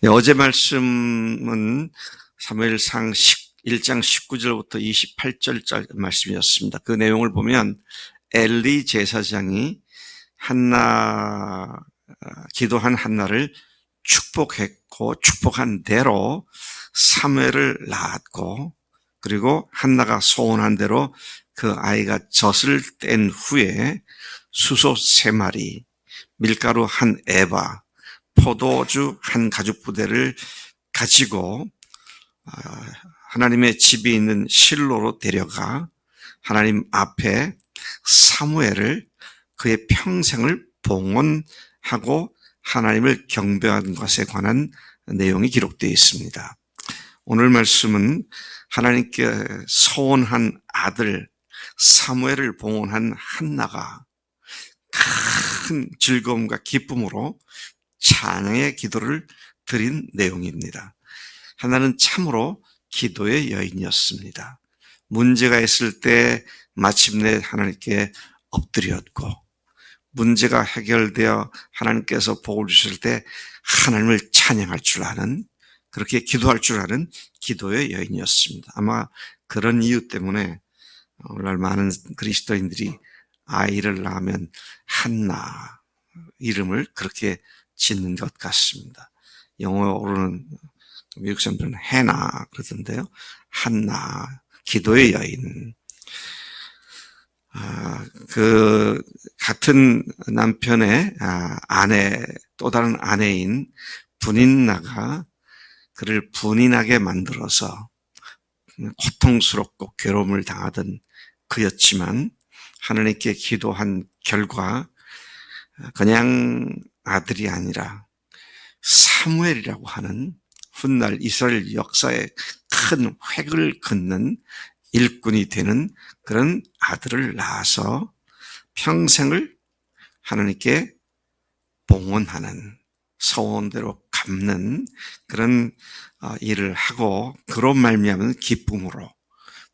네, 어제 말씀은 사무엘상 1장 19절부터 28절짜리 말씀이었습니다. 그 내용을 보면 엘리 제사장이 기도한 한나를 축복했고, 축복한 대로 사무엘을 낳았고, 그리고 한나가 소원한 대로 그 아이가 젖을 뗀 후에 수소 3마리, 밀가루 1에바, 포도주 1가죽부대를 가지고 하나님의 집이 있는 실로로 데려가 하나님 앞에 사무엘을 그의 평생을 봉헌하고 하나님을 경배한 것에 관한 내용이 기록되어 있습니다. 오늘 말씀은 하나님께 소원한 아들 사무엘을 봉헌한 한나가 큰 즐거움과 기쁨으로 찬양의 기도를 드린 내용입니다. 한나는 참으로 기도의 여인이었습니다. 문제가 있을 때 마침내 하나님께 엎드렸고, 문제가 해결되어 하나님께서 복을 주실 때 하나님을 찬양할 줄 아는, 그렇게 기도할 줄 아는 기도의 여인이었습니다. 아마 그런 이유 때문에 오늘날 많은 그리스도인들이 아이를 낳으면 한나 이름을 그렇게 짓는 것 같습니다. 영어로는 미국 사람들은 해나 그러던데요. 한나, 기도의 여인. 그 같은 남편의 아내, 또 다른 아내인 분인나가 그를 분인하게 만들어서 고통스럽고 괴로움을 당하던 그였지만 하나님께 기도한 결과 그냥 아들이 아니라 사무엘이라고 하는 훗날 이스라엘 역사에 큰 획을 긋는 일꾼이 되는 그런 아들을 낳아서 평생을 하나님께 봉헌하는, 소원대로 갚는 그런 일을 하고, 그런 말미암은 기쁨으로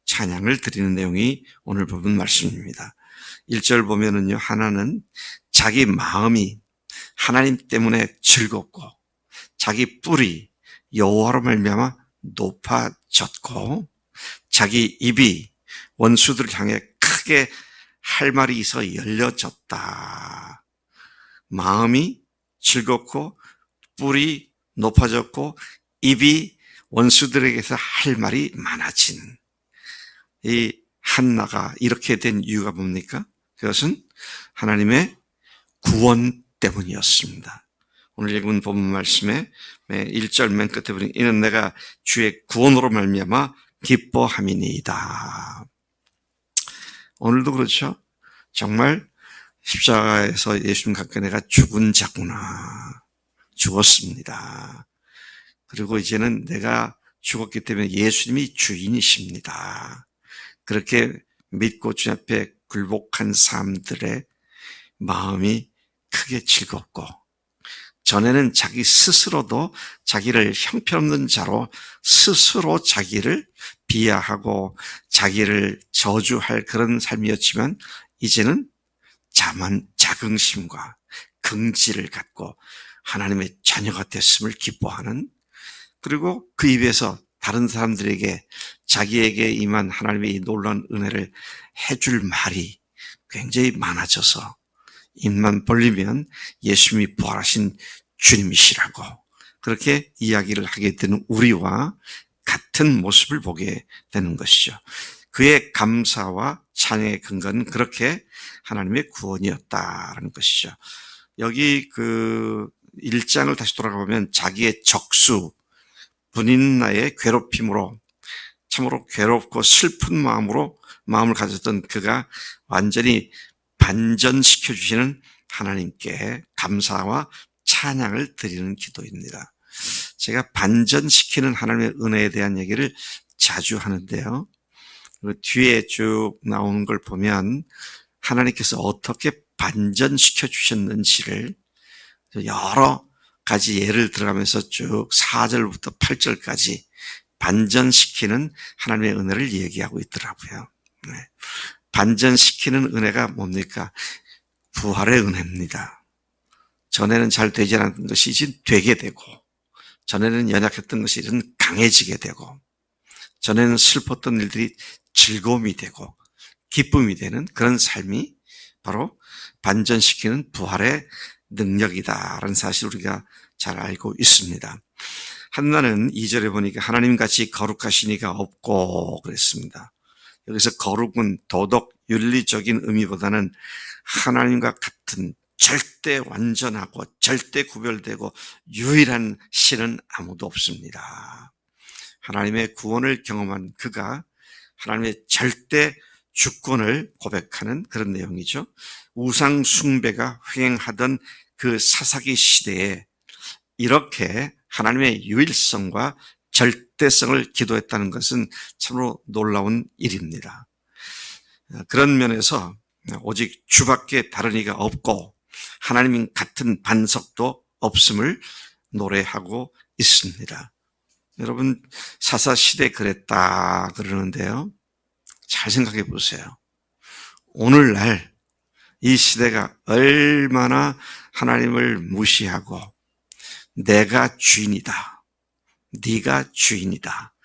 찬양을 드리는 내용이 오늘 본문 말씀입니다. 1절 보면은요, 하나는 자기 마음이 하나님 때문에 즐겁고 자기 뿔이 여호와로 말미암아 높아졌고 자기 입이 원수들을 향해 크게 할 말이 있어 열려졌다. 마음이 즐겁고 뿔이 높아졌고 입이 원수들에게서 할 말이 많아진 이 한나가 이렇게 된 이유가 뭡니까? 그것은 하나님의 구원 때문이었습니다. 오늘 읽은 본문 말씀에 1절 맨 끝에 보니 이는 내가 주의 구원으로 말미암아 기뻐함이니이다. 오늘도 그렇죠. 정말 십자가에서 예수님 갖고 내가 죽은 자구나. 죽었습니다. 그리고 이제는 내가 죽었기 때문에 예수님이 주인이십니다. 그렇게 믿고 주님 앞에 굴복한 사람들의 마음이 크게 즐겁고, 전에는 자기 스스로도 자기를 형편없는 자로 스스로 자기를 비하하고 자기를 저주할 그런 삶이었지만 이제는 자긍심과 긍지를 갖고 하나님의 자녀가 됐음을 기뻐하는, 그리고 그 입에서 다른 사람들에게 자기에게 임한 하나님의 이 놀라운 은혜를 해줄 말이 굉장히 많아져서 입만 벌리면 예수님이 부활하신 주님이시라고 그렇게 이야기를 하게 되는 우리와 같은 모습을 보게 되는 것이죠. 그의 감사와 찬양의 근거는 그렇게 하나님의 구원이었다라는 것이죠. 여기 그 1장을 다시 돌아가보면 자기의 적수 분인나의 괴롭힘으로 참으로 괴롭고 슬픈 마음을 가졌던 그가 완전히 반전시켜 주시는 하나님께 감사와 찬양을 드리는 기도입니다. 제가 반전시키는 하나님의 은혜에 대한 얘기를 자주 하는데요. 그 뒤에 쭉 나오는 걸 보면 하나님께서 어떻게 반전시켜 주셨는지를 여러 가지 예를 들어가면서 쭉 4절부터 8절까지 반전시키는 하나님의 은혜를 얘기하고 있더라고요. 반전시키는 은혜가 뭡니까? 부활의 은혜입니다. 전에는 잘 되지 않았던 것이 이제 되게 되고, 전에는 연약했던 것이 이런 강해지게 되고, 전에는 슬펐던 일들이 즐거움이 되고 기쁨이 되는 그런 삶이 바로 반전시키는 부활의 능력이다라는 사실을 우리가 잘 알고 있습니다. 한나는 2절에 보니까 하나님같이 거룩하신 이가 없고 그랬습니다. 여기서 거룩은 도덕, 윤리적인 의미보다는 하나님과 같은 절대 완전하고 절대 구별되고 유일한 신은 아무도 없습니다. 하나님의 구원을 경험한 그가 하나님의 절대 주권을 고백하는 그런 내용이죠. 우상 숭배가 횡행하던 그 사사기 시대에 이렇게 하나님의 유일성과 절대성을 기도했다는 것은 참으로 놀라운 일입니다. 그런 면에서 오직 주밖에 다른 이가 없고 하나님 같은 반석도 없음을 노래하고 있습니다. 여러분, 사사시대 그랬다 그러는데요. 잘 생각해 보세요. 오늘날 이 시대가 얼마나 하나님을 무시하고 내가 주인이다, 네가 주인이다,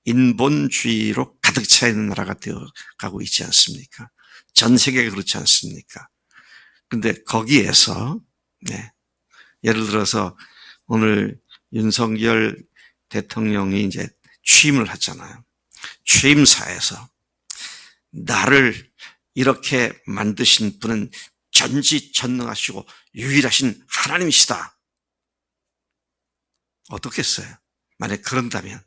인본주의로 가득 차 있는 나라가 되어가고 있지 않습니까? 전 세계가 그렇지 않습니까? 그런데 거기에서 예를 들어서 오늘 윤석열 대통령이 이제 취임을 하잖아요. 취임사에서 나를 이렇게 만드신 분은 전지전능하시고 유일하신 하나님이시다. 어떻겠어요? 만약 그런다면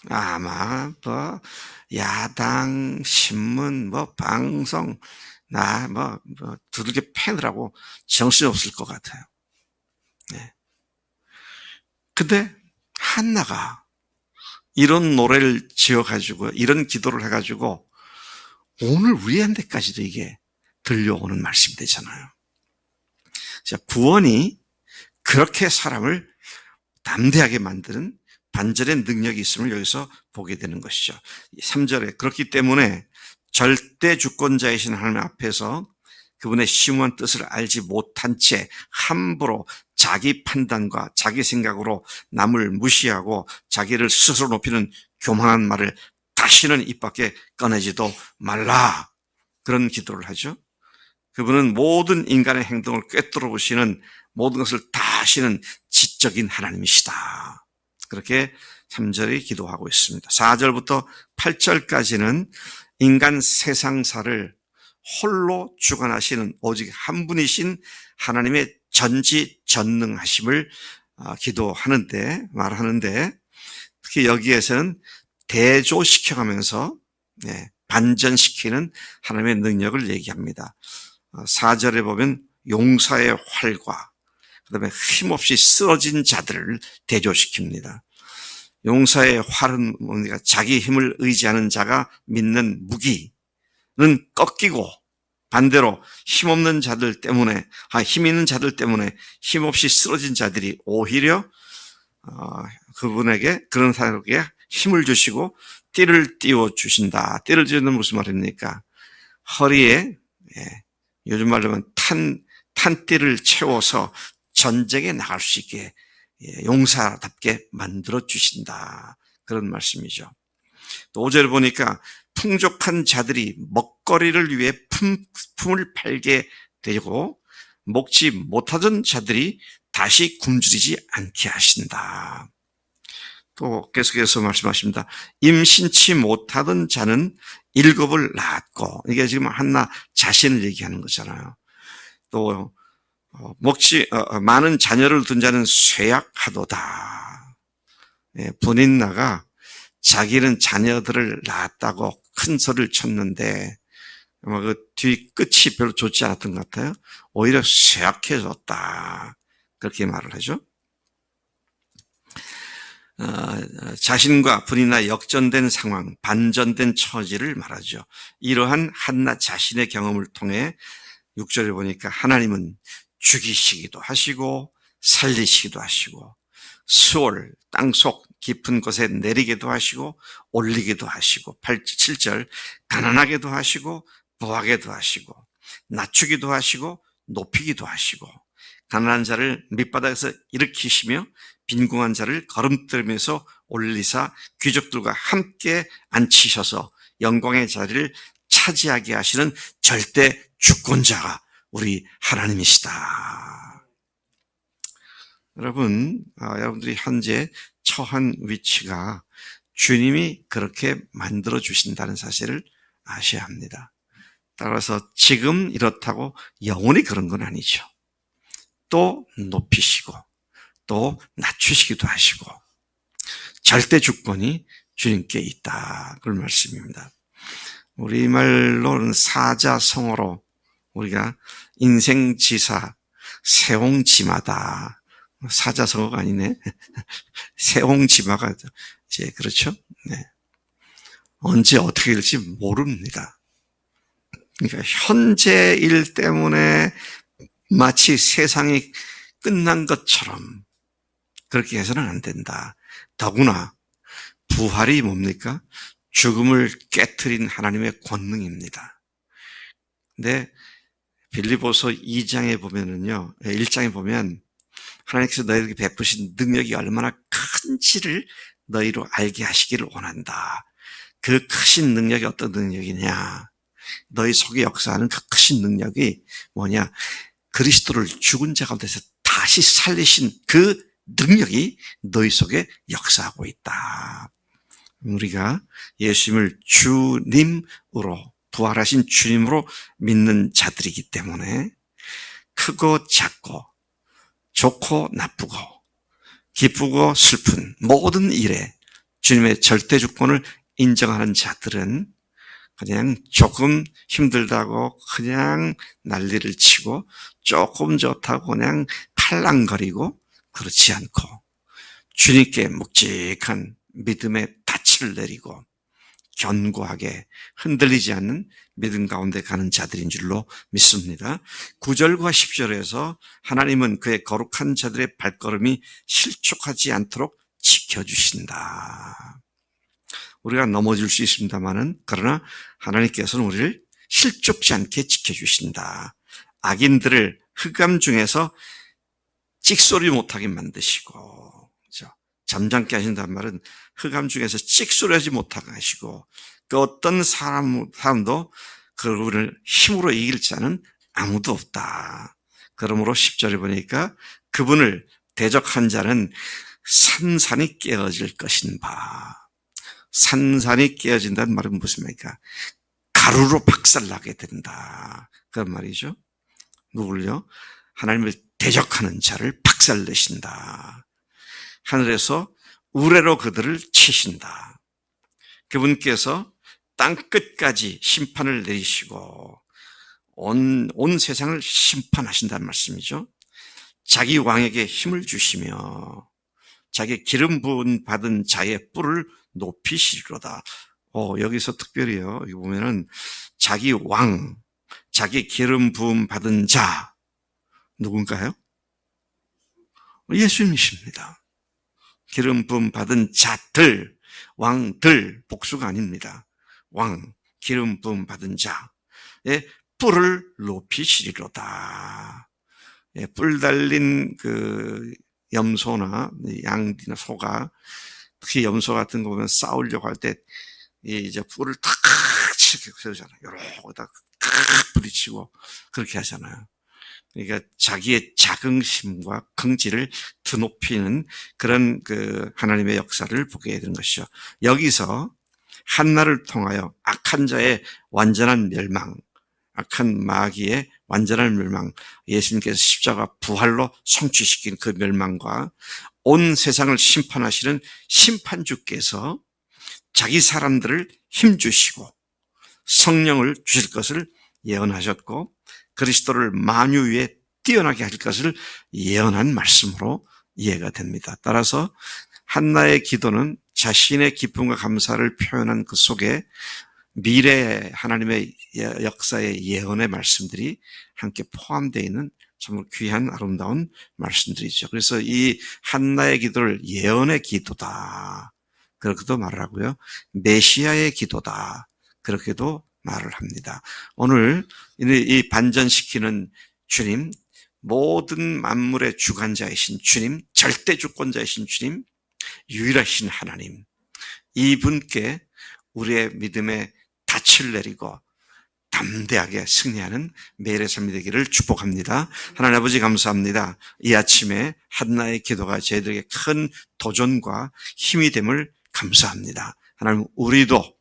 아마 야당 신문 방송 두들겨 패느라고 정신이 없을 것 같아요. 근데 한나가 이런 노래를 지어가지고 이런 기도를 해가지고 오늘 우리한테까지도 이게 들려오는 말씀이 되잖아요. 자, 구원이 그렇게 사람을 담대하게 만드는 반전의 능력이 있음을 여기서 보게 되는 것이죠. 3절에 그렇기 때문에 절대 주권자이신 하나님 앞에서 그분의 심오한 뜻을 알지 못한 채 함부로 자기 판단과 자기 생각으로 남을 무시하고 자기를 스스로 높이는 교만한 말을 다시는 입 밖에 꺼내지도 말라. 그런 기도를 하죠. 그분은 모든 인간의 행동을 꿰뚫어 보시는 모든 것을 다 아시는 지적인 하나님이시다. 그렇게 3절에 기도하고 있습니다. 4절부터 8절까지는 인간 세상사를 홀로 주관하시는 오직 한 분이신 하나님의 전지전능하심을 말하는데 특히 여기에서는 대조시켜가면서 반전시키는 하나님의 능력을 얘기합니다. 4절에 보면 용사의 활과 그다음에 힘없이 쓰러진 자들을 대조시킵니다. 용사의 활은 뭡니까? 자기 힘을 의지하는 자가 믿는 무기는 꺾이고 반대로 힘없는 자들 때문에, 힘 있는 자들 때문에 힘없이 쓰러진 자들이 오히려 그분에게, 그런 사람에게 힘을 주시고 띠를 띄워주신다. 띠를 띄우는 무슨 말입니까? 허리에 요즘 말로 하면 탄띠를 채워서 전쟁에 나갈 수 있게 용사답게 만들어주신다. 그런 말씀이죠. 또 5절 보니까 풍족한 자들이 먹거리를 위해 품을 팔게 되고 먹지 못하던 자들이 다시 굶주리지 않게 하신다. 또 계속해서 말씀하십니다. 임신치 못하던 자는 7을 낳았고, 이게 지금 한나 자신을 얘기하는 거잖아요. 또 많은 자녀를 둔 자는 쇠약하도다. 분인나가 자기는 자녀들을 낳았다고 큰 소리를 쳤는데 아마 그 뒤 끝이 별로 좋지 않았던 것 같아요. 오히려 쇠약해졌다. 그렇게 말을 하죠. 자신과 분이나 역전된 상황, 반전된 처지를 말하죠. 이러한 한나 자신의 경험을 통해 6절에 보니까 하나님은 죽이시기도 하시고 살리시기도 하시고 수월 땅속 깊은 곳에 내리기도 하시고 올리기도 하시고 7절 가난하게도 하시고 부하게도 하시고 낮추기도 하시고 높이기도 하시고 가난한 자를 밑바닥에서 일으키시며 빈궁한 자를 걸음뜨리면서 올리사 귀족들과 함께 앉히셔서 영광의 자리를 차지하게 하시는 절대 주권자가 우리 하나님이시다. 여러분, 여러분들이 현재 처한 위치가 주님이 그렇게 만들어 주신다는 사실을 아셔야 합니다. 따라서 지금 이렇다고 영원히 그런 건 아니죠. 또 높이시고 또 낮추시기도 하시고 절대 주권이 주님께 있다. 그런 말씀입니다. 우리말로는 사자성어로 우리가 인생지사 세옹지마다, 사자성어가 아니네. 세옹지마가 이제 그렇죠. 네. 언제 어떻게 될지 모릅니다. 그러니까 현재 일 때문에 마치 세상이 끝난 것처럼 그렇게 해서는 안 된다. 더구나 부활이 뭡니까? 죽음을 깨트린 하나님의 권능입니다. 근데 빌립보서 2장에 보면은요, 1장에 보면 하나님께서 너희에게 베푸신 능력이 얼마나 큰지를 너희로 알게 하시기를 원한다. 그 크신 능력이 어떤 능력이냐? 너희 속에 역사하는 그 크신 능력이 뭐냐? 그리스도를 죽은 자 가운데서 다시 살리신 그 능력이 너희 속에 역사하고 있다. 우리가 예수님을 주님으로, 부활하신 주님으로 믿는 자들이기 때문에 크고 작고 좋고 나쁘고 기쁘고 슬픈 모든 일에 주님의 절대 주권을 인정하는 자들은 그냥 조금 힘들다고 그냥 난리를 치고 조금 좋다고 그냥 팔랑거리고 그렇지 않고 주님께 묵직한 믿음의 닻을 내리고 견고하게 흔들리지 않는 믿음 가운데 가는 자들인 줄로 믿습니다. 9절과 10절에서 하나님은 그의 거룩한 자들의 발걸음이 실족하지 않도록 지켜주신다. 우리가 넘어질 수 있습니다만은 그러나 하나님께서는 우리를 실족지 않게 지켜주신다. 악인들을 흑암 중에서 찍소리 못하게 만드시고, 그렇죠? 잠잠게 하신다는 말은 흑암 중에서 찍소리하지 못하게 하시고, 그 어떤 사람도 그를 힘으로 이길 자는 아무도 없다. 그러므로 10절에 보니까 그분을 대적한 자는 산산이 깨어질 것인 바. 산산이 깨어진다는 말은 무슨 말입니까? 가루로 박살나게 된다. 그런 말이죠. 누굴요? 하나님을 대적하는 자를 박살내신다. 하늘에서 우레로 그들을 치신다. 그분께서 땅끝까지 심판을 내리시고 온 세상을 심판하신다는 말씀이죠. 자기 왕에게 힘을 주시며 자기 기름 부은 받은 자의 뿔을 높이시리로다. 여기서 특별히요. 여기 보면은 자기 왕, 자기 기름 부음 받은 자 누군가요? 예수님이십니다. 기름 부음 받은 자들, 왕들, 복수가 아닙니다. 왕, 기름 부음 받은 자의 뿔을 높이시리로다. 뿔 달린 그 염소나 양이나 소가, 특히 염소 같은 거 보면 싸우려고 할 때 이제 뿔을 탁 치게 세우잖아요. 여러 거다 탁 부딪히고 그렇게 하잖아요. 그러니까 자기의 자긍심과 긍지를 드높이는 그런 그 하나님의 역사를 보게 되는 것이죠. 여기서 한나를 통하여 악한 자의 완전한 멸망, 악한 마귀의 완전한 멸망, 예수님께서 십자가 부활로 성취시킨 그 멸망과 온 세상을 심판하시는 심판주께서 자기 사람들을 힘주시고 성령을 주실 것을 예언하셨고 그리스도를 만유 위에 뛰어나게 하실 것을 예언한 말씀으로 이해가 됩니다. 따라서 한나의 기도는 자신의 기쁨과 감사를 표현한 그 속에 미래 하나님의 역사의 예언의 말씀들이 함께 포함되어 있는 정말 귀한 아름다운 말씀들이죠. 그래서 이 한나의 기도를 예언의 기도다 그렇게도 말을 하고요. 메시아의 기도다 그렇게도 말을 합니다. 오늘 이 반전시키는 주님, 모든 만물의 주관자이신 주님, 절대 주권자이신 주님, 유일하신 하나님, 이분께 우리의 믿음의 닻을 내리고 담대하게 승리하는 매일의 삶이 되기를 축복합니다. 하나님 아버지 감사합니다. 이 아침에 한나의 기도가 저희들에게 큰 도전과 힘이 됨을 감사합니다. 하나님, 우리도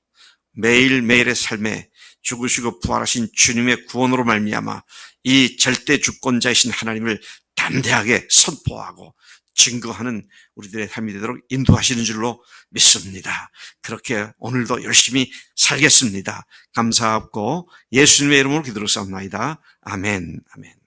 매일매일의 삶에 죽으시고 부활하신 주님의 구원으로 말미암아 이 절대 주권자이신 하나님을 담대하게 선포하고 증거하는 우리들의 삶이 되도록 인도하시는 줄로 믿습니다. 그렇게 오늘도 열심히 살겠습니다. 감사하고 예수님의 이름으로 기도로 싸움나이다. 아멘. 아멘.